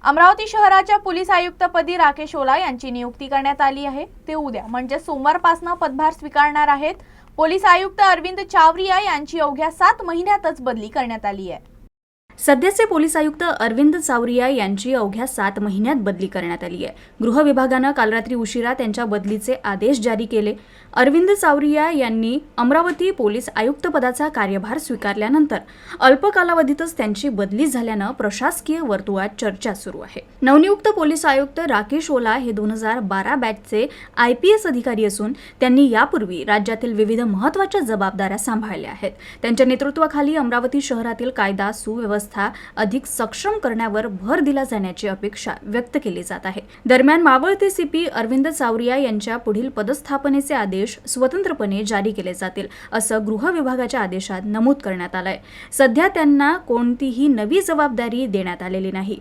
अमरावती शहराच्या पोलीस आयुक्तपदी राकेश ओला यांची नियुक्ती करण्यात आली आहे। ते उद्या म्हणजे सोमवारपासून पदभार स्वीकारणार आहेत। पोलीस आयुक्त अरविंद चावरिया यांची अवघ्या 7 महिन्यातच बदली करण्यात आली आहे। सध्याचे पोलीस आयुक्त अरविंद चावरिया यांची अवघ्या 7 महिन्यात बदली करण्यात आली आहे। गृह विभागाने काल रात्री उशिरा त्यांच्या बदलीचे आदेश जारी केले। अरविंद चावरिया यांनी अमरावती पोलीस आयुक्त पदाचा कार्यभार स्वीकारल्यानंतर अल्प कालावधीतच त्यांची बदली झाल्याने प्रशासकीय वर्तुळात चर्चा सुरू आहे। नवनियुक्त पोलीस आयुक्त राकेश ओला हे 2012 बॅचचे IPS अधिकारी असून त्यांनी यापूर्वी राज्यातील विविध महत्त्वाच्या जबाबदाऱ्या सांभाळल्या आहेत। त्यांच्या नेतृत्वाखाली अमरावती शहरातील कायदा सुव्यवस्था अधिक सक्षम करण्यावर भर दिला जाण्याची अपेक्षा व्यक्त केली जात आहे। दरम्यान मावळते CP अरविंद चावरिया यांच्या पुढील पदस्थापनेचे आदेश स्वतंत्रपणे जारी केले जातील असं गृह विभागाच्या आदेशात नमूद करण्यात आलंय। सध्या त्यांना कोणतीही नवी जबाबदारी देण्यात आलेली नाही।